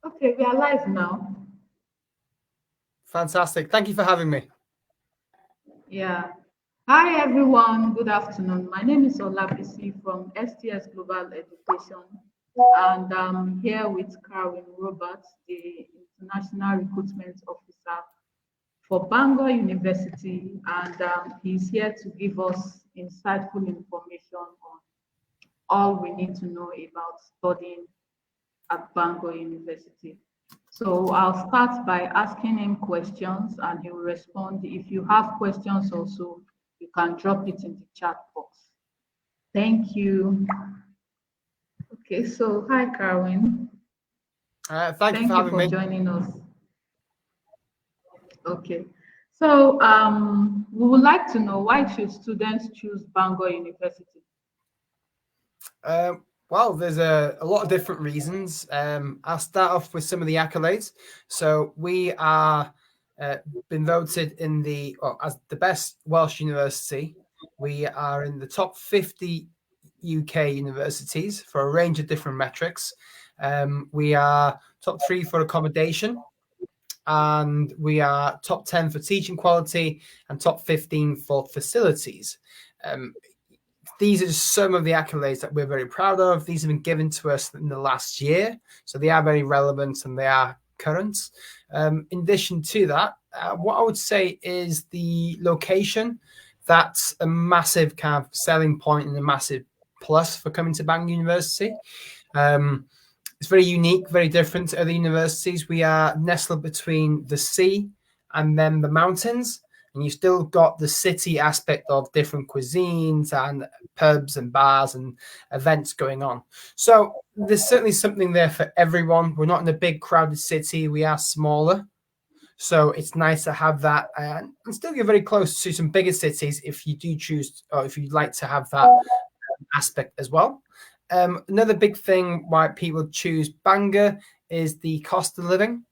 Okay, we are live now. Fantastic. Thank you for having me. Yeah. Hi, everyone. Good afternoon. My name is Olabisi from STS Global Education, and I'm here with Carwin Roberts, the International Recruitment Officer for Bangor University, and he's here to give us insightful information on all we need to know about studying at Bangor University. So I'll start by asking him questions and he will respond. If you have questions also, you can drop it in the chat box. Thank you. Okay, so hi, Carwin. Thank you for having me. Joining us. Okay, so we would like to know, why should students choose Bangor University? Well, there's a lot of different reasons. I'll start off with some of the accolades. So we are been voted in as the best Welsh university. We are in the top 50 UK universities for a range of different metrics. We are top 3 for accommodation, and we are top 10 for teaching quality and top 15 for facilities. These are just some of the accolades that we're very proud of. These have been given to us in the last year, so they are very relevant and they are current. In addition to that, what I would say is the location. That's a massive kind of selling point and a massive plus for coming to Bangor University. It's very unique, very different to other universities. We are nestled between the sea and then the mountains, and you've still got the city aspect of different cuisines and pubs and bars and events going on. So there's certainly something there for everyone. We're not in a big crowded city. We are smaller. So it's nice to have that, and still you're very close to some bigger cities if you do choose, or if you'd like to have that aspect as well. Another big thing why people choose Bangor is the cost of living.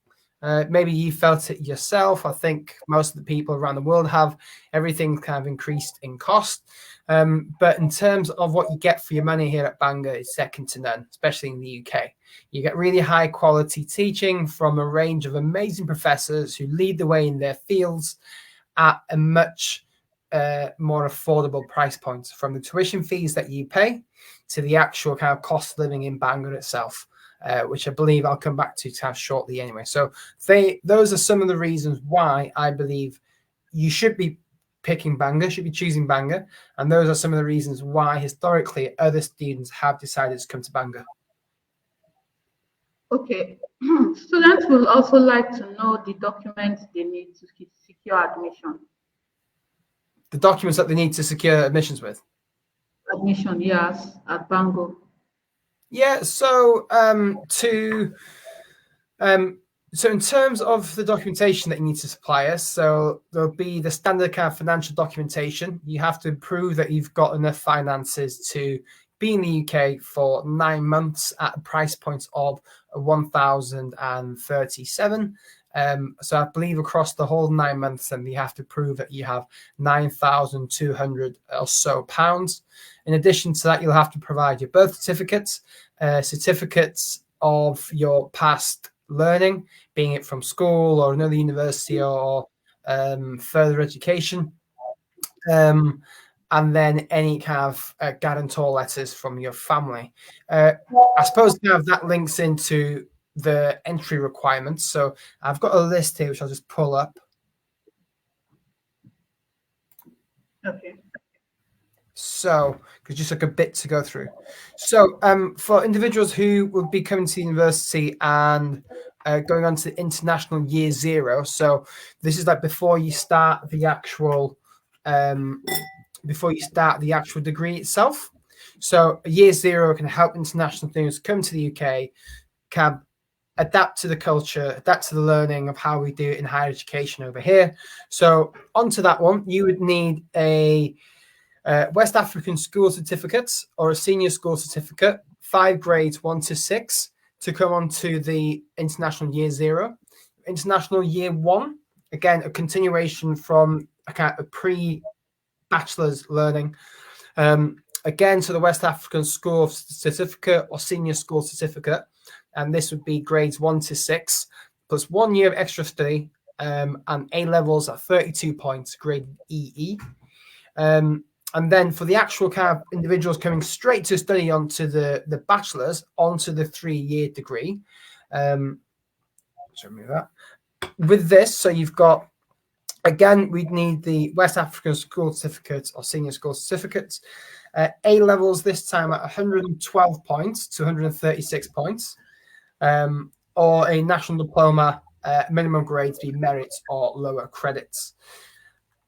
Maybe you felt it yourself. I think most of the people around the world have. Everything kind of increased in cost. But in terms of what you get for your money here at Bangor, is second to none, especially in the UK. You get really high quality teaching from a range of amazing professors who lead the way in their fields at a much more affordable price point, from the tuition fees that you pay to the actual kind of cost of living in Bangor itself. Which I believe I'll come back to have shortly anyway. So those are some of the reasons why I believe you should be picking Bangor, should be choosing Bangor. And those are some of the reasons why historically other students have decided to come to Bangor. Okay, students will also like to know the documents they need to secure admission. The documents that they need to secure admissions with? Admission, yes, at Bangor. Yeah, so so in terms of the documentation that you need to supply us, so there'll be the standard kind of financial documentation. You have to prove that you've got enough finances to be in the UK for 9 months at a price point of 1,037. So I believe across the whole 9 months, and you have to prove that you have 9,200 or so pounds. In addition to that, you'll have to provide your birth certificates, certificates of your past learning, being it from school or another university or further education, and then any kind of guarantor letters from your family. I suppose kind of that links into the entry requirements. So I've got a list here, which I'll just pull up. Okay. So, because just like a bit to go through. So, for individuals who will be coming to university and going on to international year 0, so this is like before you start the actual degree itself. So, year 0 can help international students come to the UK, can adapt to the culture, adapt to the learning of how we do it in higher education over here. So, onto that one, you would need a West African school certificate or a senior school certificate, 5 grades 1 to 6, to come on to the international year 0. International year 1, again, a continuation from a pre-bachelor's learning. again, to the West African School Certificate or Senior School Certificate, and this would be grades 1 to 6, plus 1 year of extra study, and A levels at 32 points, grade EE. And then for the actual kind of individuals coming straight to study onto the bachelor's, onto the 3-year degree. Let's remove that. With this, so you've got, again, we'd need the West African School Certificate or Senior School Certificates. A levels this time at 112 points to 136 points, or a national diploma, minimum grades be merits or lower credits.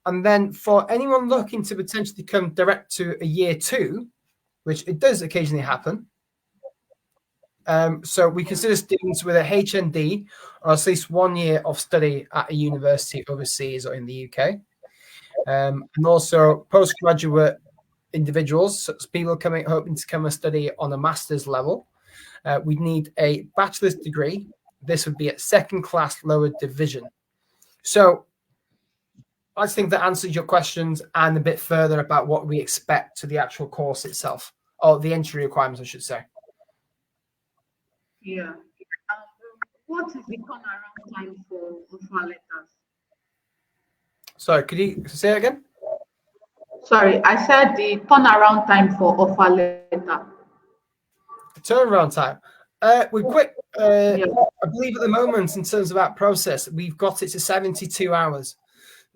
And then for anyone looking to potentially come direct to a year 2, which it does occasionally happen, so we consider students with a HND or at least 1 year of study at a university overseas or in the UK. And also postgraduate individuals, so people hoping to come and study on a master's level. We'd need a bachelor's degree. This would be at 2nd class lower division. So I think that answers your questions and a bit further about what we expect to the actual course itself, or the entry requirements, I should say. Yeah. What is the turnaround time for offer letters? Sorry, could you say it again? Sorry, I said the turnaround time for offer letter. Turnaround time. We're quick. I believe at the moment, in terms of that process, we've got it to 72 hours.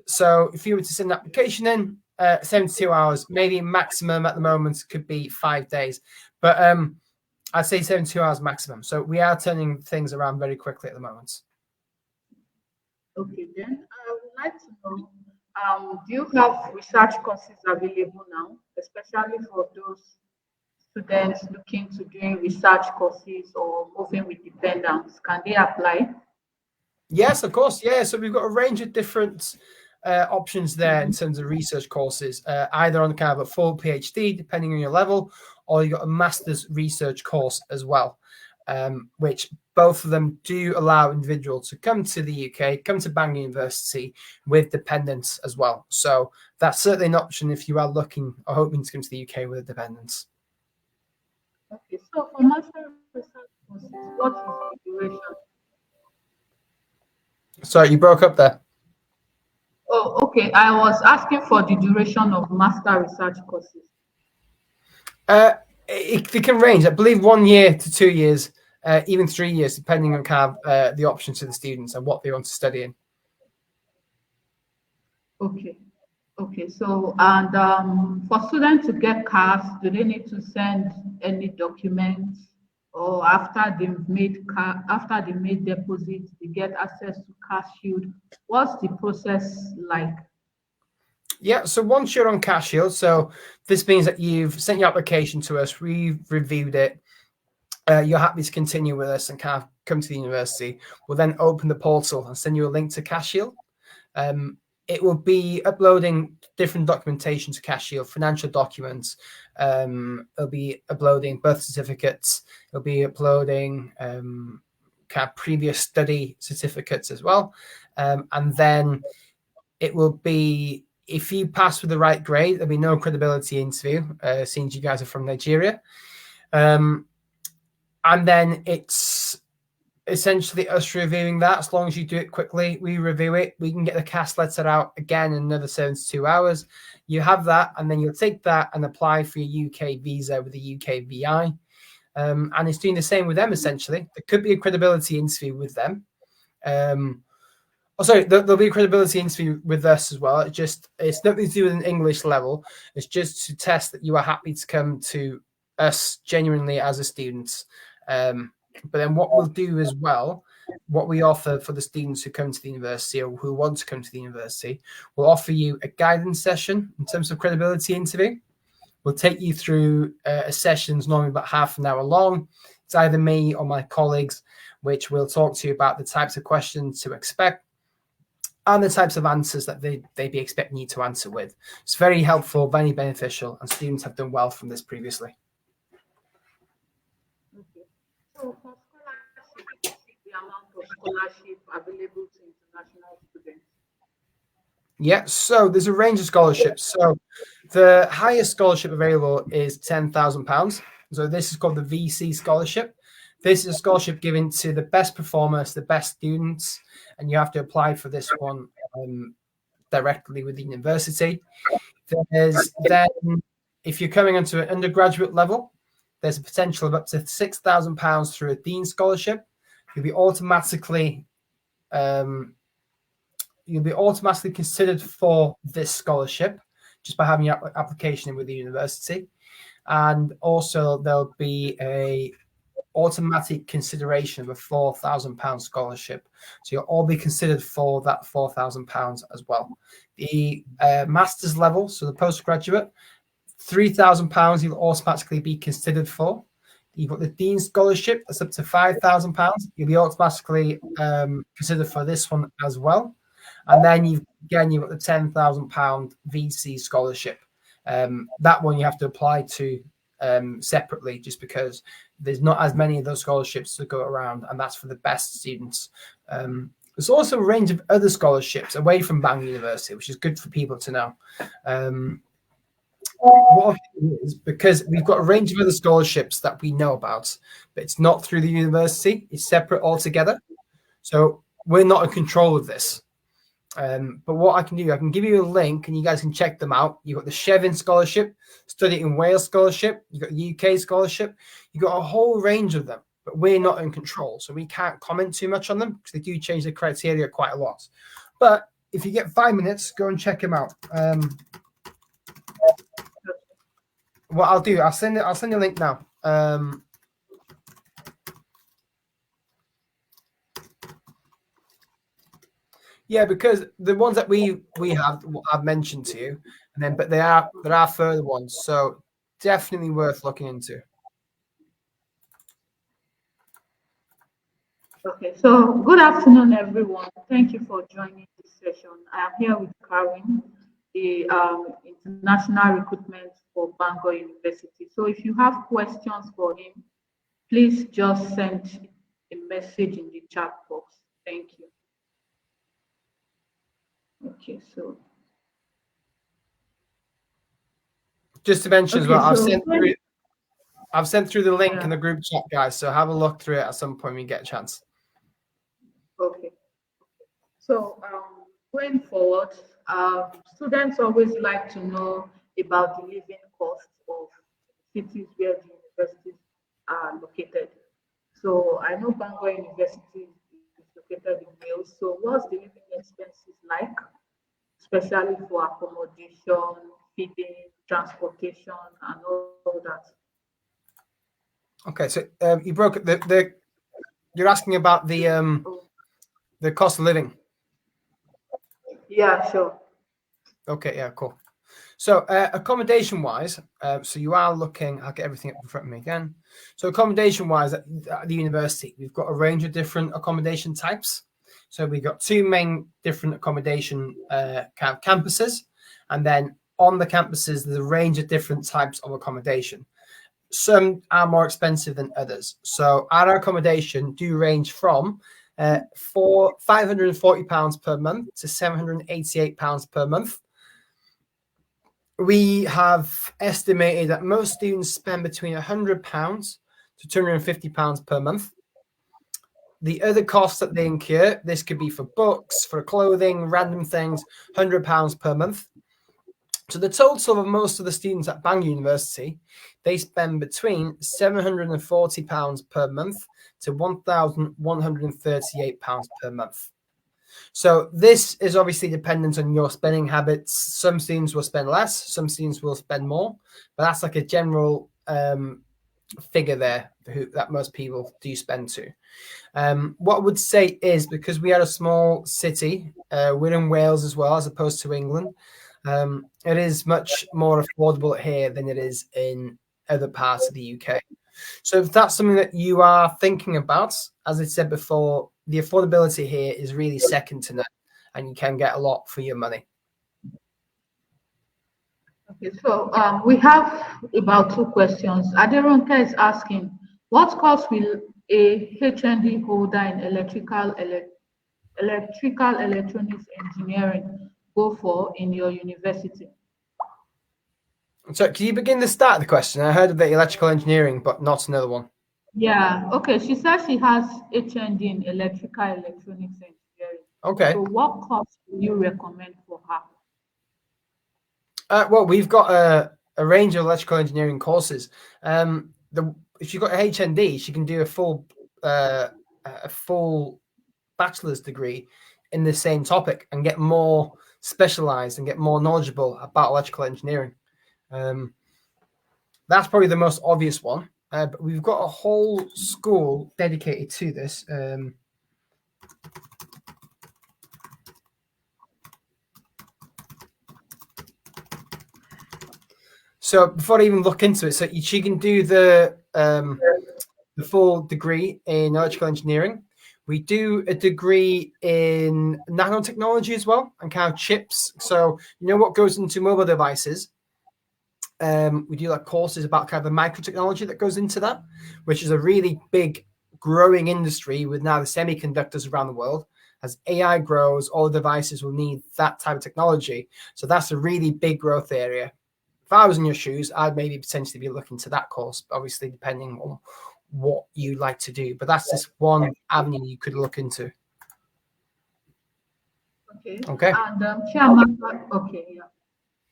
So if you were to send an application in, 72 hours, maybe maximum at the moment could be 5 days. But I'd say 72 hours maximum. So we are turning things around very quickly at the moment. Okay, then I would like to know, do you have research courses available now, especially for those students looking to doing research courses or moving with dependents? Can they apply? Yes, of course. Yeah, so we've got a range of different options there in terms of research courses, either on kind of a full PhD, depending on your level, or you've got a master's research course as well, which both of them do allow individuals to come to the UK, come to Bangor University with dependents as well. So that's certainly an option if you are looking or hoping to come to the UK with a dependent. Okay, so for master research courses, what is the duration? Sorry, you broke up there. Oh, okay. I was asking for the duration of master research courses. It can range. I believe 1 year to 2 years, even 3 years, depending on kind of the options to the students and what they want to study in. Okay. Okay. So, and for students to get cars, do they need to send any documents, or after they've made deposits, they get access to cash shield? What's the process like? Yeah, so once you're on Cash Shield, so this means that you've sent your application to us, we've reviewed it, you're happy to continue with us and kind of come to the university. We'll then open the portal and send you a link to Cash Shield. It will be uploading different documentation to Cash Shield, financial documents. It'll be uploading birth certificates. It'll be uploading kind of previous study certificates as well. And then it will be, if you pass with the right grade, there'll be no credibility interview, since you guys are from Nigeria. And then it's essentially us reviewing that. As long as you do it quickly, we review it. We can get the cast letter out again in another 72 hours. You have that, and then you'll take that and apply for your UK visa with the UKVI. And it's doing the same with them, essentially. There could be a credibility interview with them. There'll be a credibility interview with us as well. It's nothing to do with an English level. It's just to test that you are happy to come to us genuinely as a student. But then what we'll do as well, what we offer for the students who come to the university or who want to come to the university, we'll offer you a guidance session in terms of credibility interview. We'll take you through sessions normally about half an hour long. It's either me or my colleagues, which will talk to you about the types of questions to expect and the types of answers that they'd be expecting you to answer with. It's very helpful, very beneficial, and students have done well from this previously. Okay. So for scholarship, what is the amount of scholarship available to international students? Yeah, so there's a range of scholarships. So The highest scholarship available is £10,000. So this is called the VC scholarship. This is a scholarship given to the best performers, the best students, and you have to apply for this one directly with the university. There's then, if you're coming onto an undergraduate level, there's a potential of up to £6,000 through a Dean scholarship. You'll be automatically considered for this scholarship just by having your application in with the university. And also there'll be a automatic consideration of a £4,000 scholarship. So you'll all be considered for that £4,000 as well. The master's level, so the postgraduate, £3,000 you'll automatically be considered for. You've got the Dean scholarship, that's up to £5,000. You'll be automatically considered for this one as well. And then you've got the £10,000 VC scholarship. That one you have to apply to separately, just because there's not as many of those scholarships to go around, and that's for the best students. There's also a range of other scholarships away from Bangor University, which is good for people to know. What is, because we've got a range of other scholarships that we know about, but it's not through the university, it's separate altogether. So we're not in control of this. But what I can do, I can give you a link and you guys can check them out. You've got the 𝐻𝐸𝐵 scholarship, Study in Wales scholarship, you've got the UK scholarship, you've got a whole range of them, but we're not in control. So we can't comment too much on them because they do change the criteria quite a lot. But if you get 5 minutes, go and check them out. What I'll do, I'll send you a link now. Yeah, because the ones that we have, I've mentioned to you, and then but there are further ones, so definitely worth looking into. Okay, so good afternoon, everyone. Thank you for joining this session. I am here with Karin, the international recruitment for Bangor University. So if you have questions for him, please just send a message in the chat box. Thank you. Okay, so just to mention as well, so I've sent through the link in the group chat, guys. So have a look through it at some point when you get a chance. Okay. So going forward, students always like to know about the living costs of cities where the universities are located. So I know Bangor University is located in Wales. So what's the living expenses like, especially for accommodation, feeding, transportation, and all that? Okay, so you broke the you're asking about the cost of living. Yeah, sure. Okay, yeah, cool. So accommodation wise, so you are looking, I'll get everything up in front of me again. So accommodation wise at the university, we've got a range of different accommodation types. So we've got two main different accommodation kind of campuses. And then on the campuses, there's a range of different types of accommodation. Some are more expensive than others. So our accommodation do range from £540 per month to £788 per month. We have estimated that most students spend between £100 to £250 per month. The other costs that they incur, this could be for books, for clothing, random things, £100 per month. So the total of most of the students at Bangor University, they spend between £740 per month to £1,138 per month. So this is obviously dependent on your spending habits. Some students will spend less, some students will spend more, but that's like a general figure there that most people do spend to. What I would say is, because we are a small city, we're in Wales as well, as opposed to England, it is much more affordable here than it is in other parts of the UK. So if that's something that you are thinking about, as I said before, the affordability here is really second to none, and you can get a lot for your money. Okay, so we have about 2 questions. Aderonke is asking, what course will a HND holder in electrical electronics engineering go for in your university? So can you begin the start of the question? I heard of the electrical engineering, but not another one. Yeah, okay. She says she has HND in electrical electronics engineering. Okay. So what course do you recommend for her? Well, we've got a range of electrical engineering courses. If you've got a HND, she can do a full bachelor's degree in the same topic and get more specialized and get more knowledgeable about electrical engineering. That's probably the most obvious one. But we've got a whole school dedicated to this. So before I even look into it, so she can do the full degree in electrical engineering. We do a degree in nanotechnology as well, and kind of chips. So you know what goes into mobile devices. We do like courses about kind of the microtechnology that goes into that, which is a really big growing industry with now the semiconductors around the world. As AI grows, all the devices will need that type of technology. So that's a really big growth area. If I was in your shoes, I'd maybe potentially be looking to that course, obviously depending on what you like to do. But that's just one avenue you could look into. Okay. And Chiamaka, okay, yeah.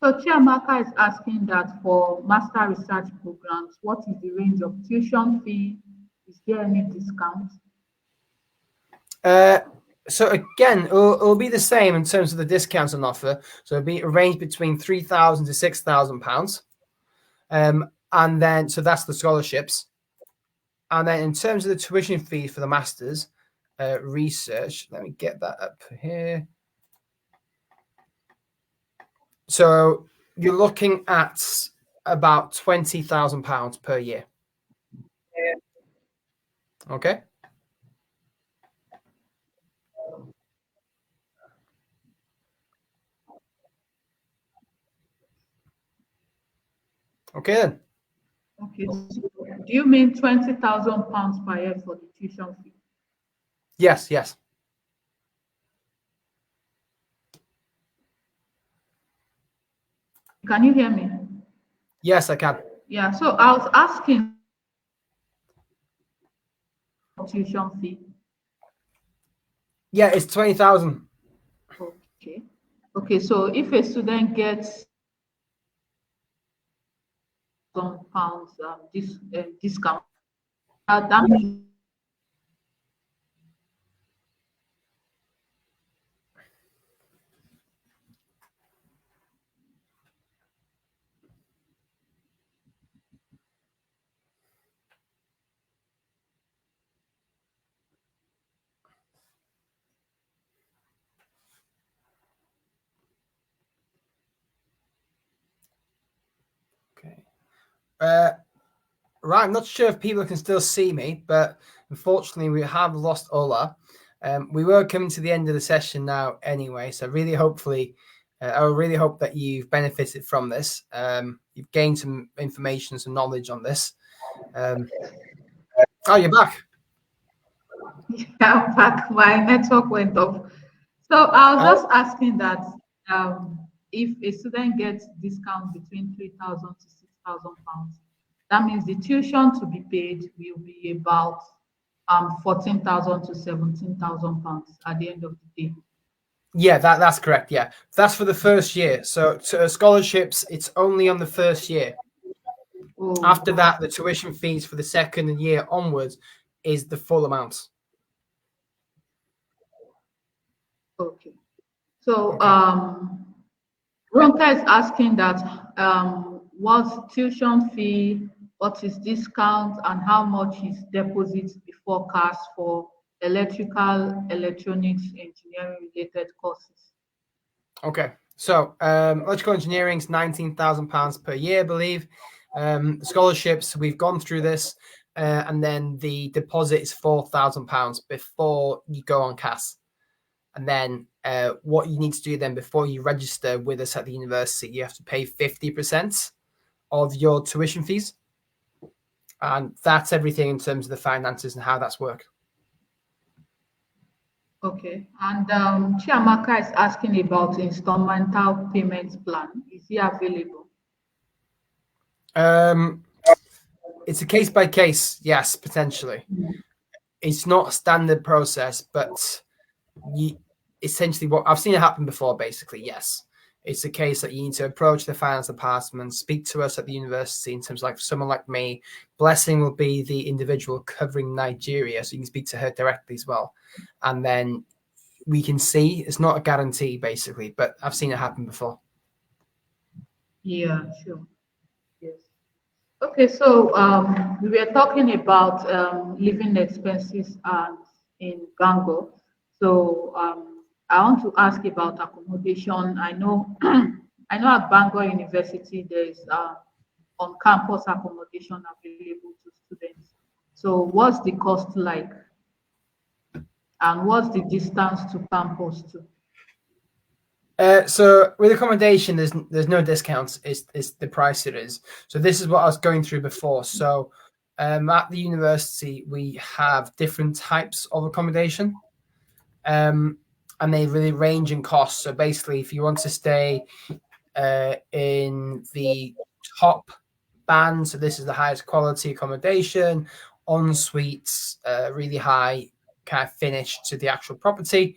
So Chiamaka is asking that for master research programs, what is the range of tuition fee? Is there any discount? So again, it'll be the same in terms of the discounts on offer. So it'll be a range between £3,000 to £6,000. And then, so that's the scholarships. And then in terms of the tuition fee for the master's research, let me get that up here. So you're looking at about £20,000 per year. Okay. Okay then. Okay. So do you mean £20,000 per year for the tuition fee? Yes, yes. Can you hear me? Yes, I can. Yeah. So I was asking tuition fee. Yeah, it's 20,000. Okay. Okay. So if a student gets some pounds discount, that means Okay. Right, I'm not sure if people can still see me, but unfortunately we have lost Ola. We were coming to the end of the session now anyway, so really I really hope that you've benefited from this. You've gained some information, some knowledge on this. Oh, you're back. yeah, I'm back. My network went off. So I was just asking that if a student gets discount between 3,000 to 6,000 pounds, that means the tuition to be paid will be about 14,000 to 17,000 pounds at the end of the day. Yeah, that's correct. Yeah, that's for the first year. So scholarships, it's only on the first year. Oh, After that, the tuition fees for the second year onwards is the full amount. okay. So Ronka is asking that what's tuition fee, what is discount, and how much is deposit before cash for electrical, electronics, engineering related courses? Okay, so electrical engineering is £19,000 per year, I believe. Scholarships, we've gone through this, and then the deposit is £4,000 before you go on CAS. And then what you need to do then before you register with us at the university, you have to pay 50% of your tuition fees. And that's everything in terms of the finances and how that's worked. Okay. And Chiamaka is asking about instrumental payment plan. Is it available? It's a case by case, yes, potentially. It's not a standard process, but essentially what I've seen it happen before, basically, yes. It's a case that you need to approach the finance department, speak to us at the university in terms of like someone like me. Blessing will be the individual covering Nigeria, so you can speak to her directly as well. And then we can see. It's not a guarantee, basically, but I've seen it happen before. Yeah, sure. Yes. Okay, so we were talking about living expenses and in Bangor. So I want to ask about accommodation. I know I know at Bangor University there is on-campus accommodation available to students. So what's the cost like, and what's the distance to campus too? So with accommodation, there's no discounts. It's the price it is. So this is what I was going through before. So at the university, we have different types of accommodation, and they really range in cost. So basically, if you want to stay in the top band, so this is the highest quality accommodation, en suites, really high kind of finish to the actual property.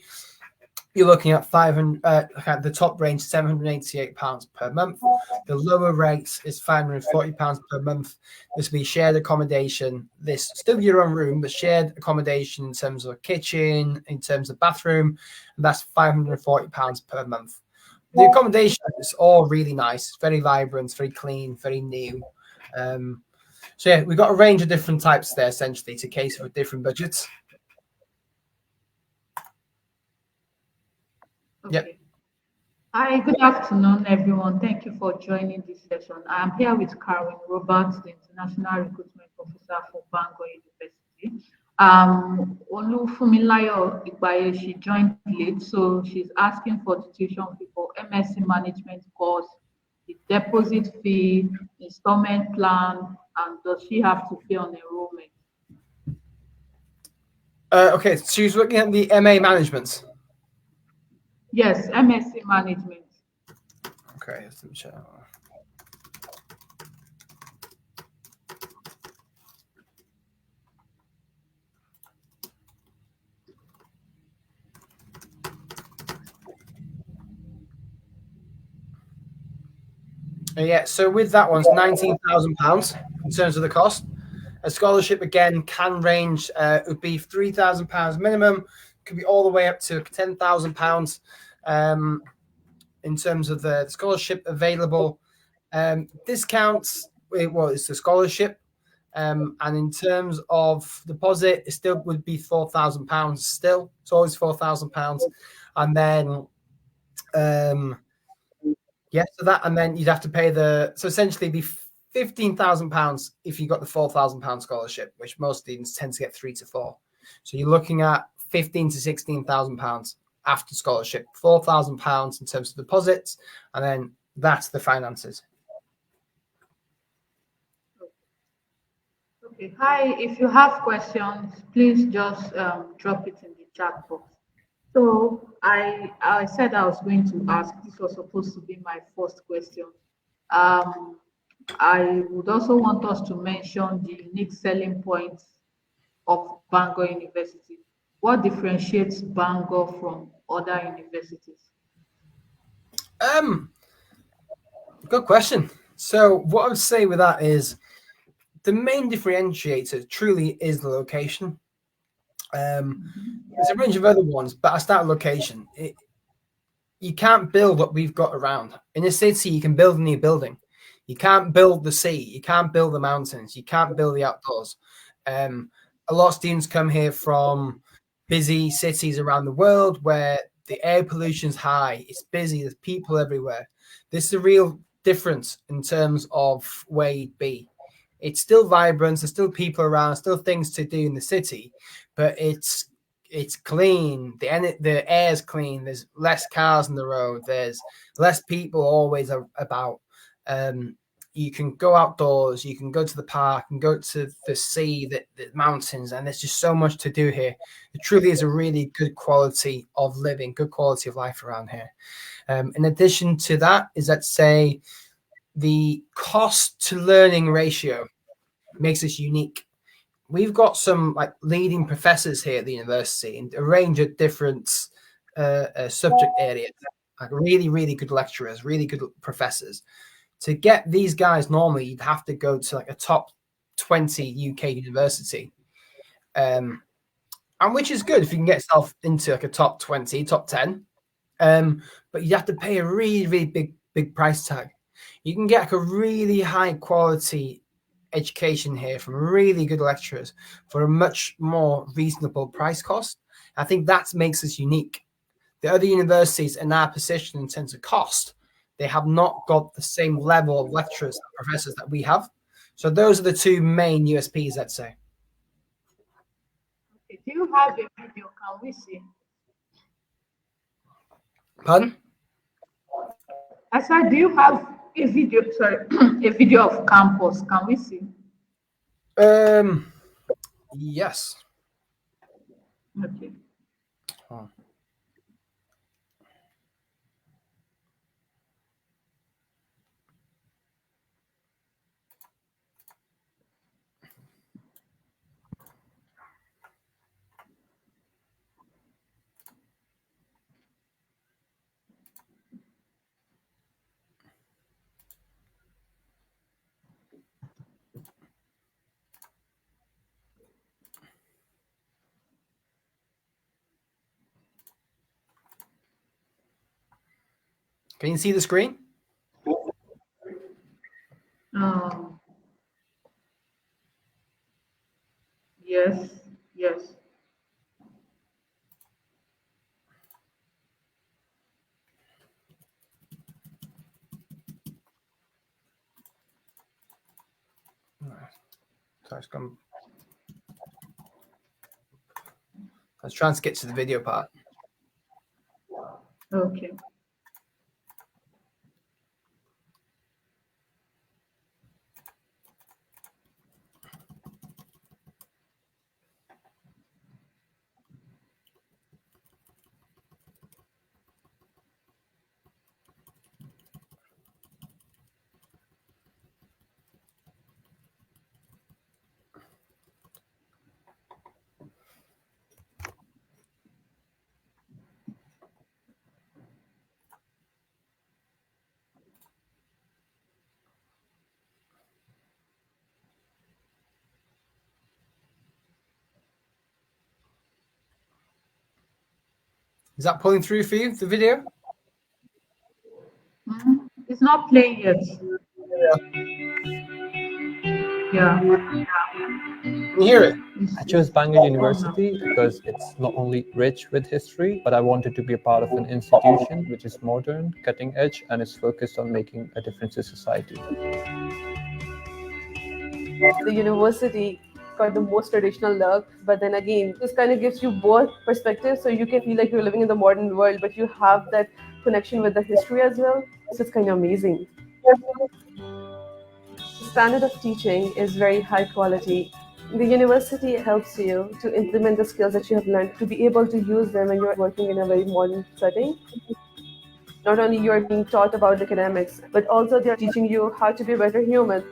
You're looking at 500. The top range, £788 per month. The lower rate is £540 per month. This will be shared accommodation. This still your own room, but shared accommodation in terms of kitchen, in terms of bathroom, and that's £540 per month. The accommodation is all really nice. It's very vibrant, very clean, very new. So yeah, we've got a range of different types there, essentially, to cater for different budgets. Okay. Yep. Hi, good afternoon, everyone. Thank you for joining this session. I'm here with Karen Roberts, the International Recruitment Officer for Bangor University. Olufunmilayo Igbaye, she joined late, so she's asking for the tuition fee for MSc Management course, the deposit fee, installment plan, and does she have to pay on enrollment? Okay, so she's looking at the MA Management. Yes, MSc Management. Okay, let's check. Yeah, so with that one, it's £19,000 in terms of the cost. A scholarship again can range. It would be £3,000 minimum. Could be all the way up to £10,000 in terms of the scholarship available. Discounts. It's a scholarship, and in terms of deposit, it still would be £4,000. Still, it's always £4,000, and then. Yes, so that, and then you'd have to pay so essentially be £15,000 if you got the £4,000 scholarship, which most students tend to get 3 to 4. So you're looking at £15,000 to £16,000 after scholarship, £4,000 in terms of deposits, and then that's the finances. Okay. Hi, if you have questions, please just drop it in the chat box. So I said I was going to ask. This was supposed to be my first question. I would also want us to mention the unique selling points of Bangor University. What differentiates Bangor from other universities? Good question. So what I would say with that is the main differentiator truly is the location. There's a range of other ones, but I start with location. You can't build what we've got around. In a city, you can build a new building. You can't build the sea. You can't build the mountains. You can't build the outdoors. A lot of students come here from busy cities around the world where the air pollution's high. It's busy. There's people everywhere. This is a real difference in terms of where you'd be. It's still vibrant. There's still people around. Still things to do in the city, but it's clean. The air's clean. There's less cars on the road. There's less people always about. You can go outdoors. You can go to the park and go to the sea, the mountains, and there's just so much to do here. It truly is a really good quality of living, good quality of life around here. In addition to that, is that say the cost to learning ratio makes us unique. We've got some like leading professors here at the university in a range of different subject areas, like really, really good lecturers, really good professors. To get these guys, normally you'd have to go to like a top 20 UK university, and which is good if you can get yourself into like a top 20, top 10. But you have to pay a really, really big price tag. You can get like a really high quality education here from really good lecturers for a much more reasonable price cost. I think that makes us unique. The other universities in our position in terms of cost, they have not got the same level of lecturers and professors that we have. So those are the two main USPs, I'd say. Okay, do you have a video? Can we see? Pardon? I said, do you have a video? Sorry, a video of campus? Can we see? Yes. Okay. Oh. Can you see the screen? Yes, yes. Sorry, I was trying to get to the video part. Okay. Is that pulling through for you, the video? It's not playing yet. Yeah. Can you hear it? I chose Bangor University because it's not only rich with history, but I wanted to be a part of an institution which is modern, cutting edge, and is focused on making a difference in society. The university got the most traditional look, but then again, this kind of gives you both perspectives, so you can feel like you're living in the modern world, but you have that connection with the history as well. So it's kind of amazing. The standard of teaching is very high quality. The university helps you to implement the skills that you have learned, to be able to use them when you're working in a very modern setting. Not only you're being taught about academics, but also they're teaching you how to be a better human.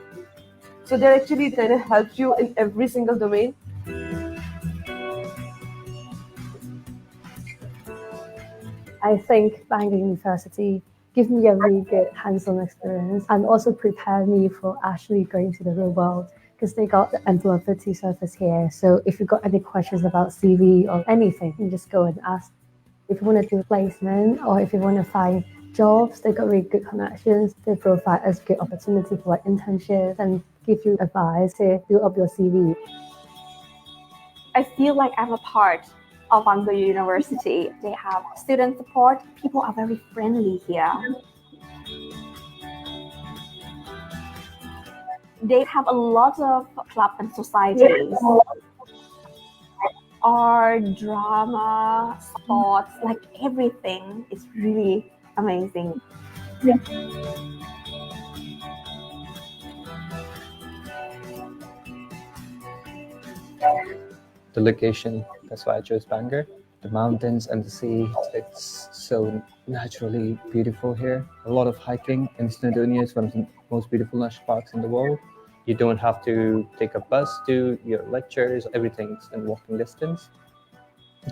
So they're actually kind of help you in every single domain. I think Bangor University gives me a really good hands-on experience and also prepare me for actually going to the real world, because they got the employability service here. So if you've got any questions about CV or anything, you can just go and ask. If you want to do placement or if you want to find jobs, they got really good connections. They provide us good opportunity for like internships and give you advice to build up your CV. I feel like I'm a part of Bangor University. They have student support. People are very friendly here. They have a lot of club and societies. Art, drama, sports, like everything is really amazing. Yeah. The location, that's why I chose Bangor. the mountains and the sea. It's so naturally beautiful here. A lot of hiking in Snowdonia. Is one of the most beautiful national parks in the world. You don't have to take a bus to your lectures. Everything's in walking distance.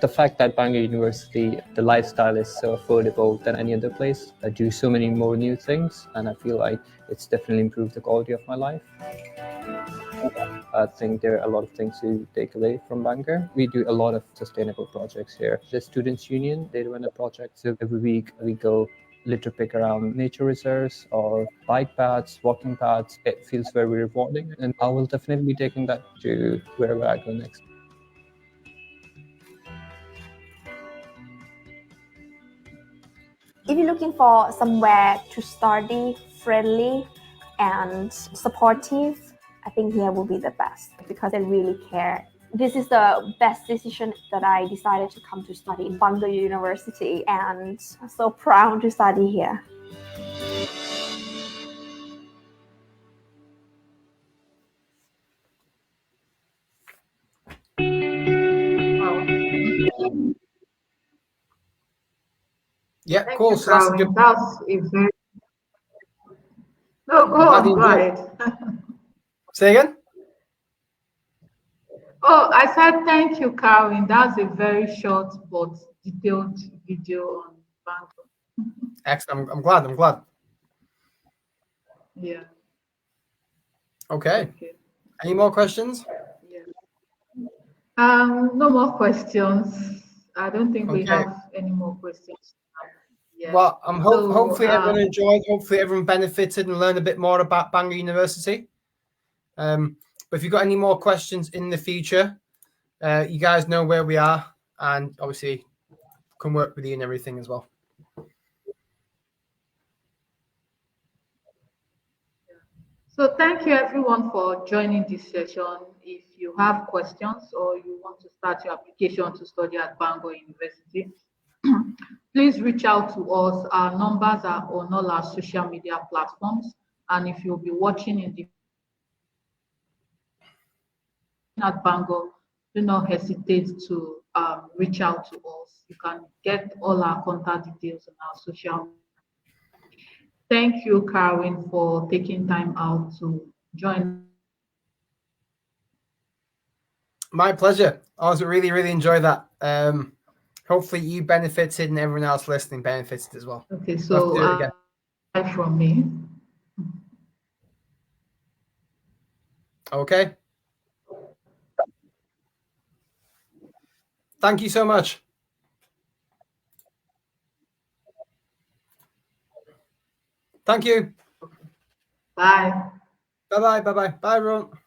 The fact that Bangor University, the lifestyle is so affordable than any other place. I do so many more new things, and I feel like it's definitely improved the quality of my life. I think there are a lot of things to take away from Bangor. We do a lot of sustainable projects here. The Students' Union, they run a project. So every week we go litter pick around nature reserves or bike paths, walking paths. It feels very rewarding, and I will definitely be taking that to wherever I go next. If you're looking for somewhere to study, friendly and supportive, I think here will be the best because they really care. This is the best decision that I decided to come to study in Bangor University, and I'm so proud to study here. Yeah, Thank cool. you, So that's a good. Karen. That's a very... No, go on, go ahead. Say again? Oh, I said thank you, Karen. That's a very short but detailed video on Bangor. Excellent. I'm glad. I'm glad. Yeah. Okay. Any more questions? Yeah. No more questions. I don't think we have any more questions. Yeah. Well, hopefully everyone enjoyed. Hopefully everyone benefited and learned a bit more about Bangor University. But if you've got any more questions in the future, you guys know where we are, and obviously can work with you and everything as well. So thank you everyone for joining this session. If you have questions or you want to start your application to study at Bangor University, please reach out to us. Our numbers are on all our social media platforms. And if you'll be watching in the at Bangor, do not hesitate to reach out to us. You can get all our contact details on our social media. Thank you, Karen, for taking time out to join. My pleasure. I also really, really enjoy that. Hopefully you benefited and everyone else listening benefited as well. Okay, so from me. Okay. Thank you so much. Thank you. Bye. Bye-bye. Bye-bye. Bye, everyone.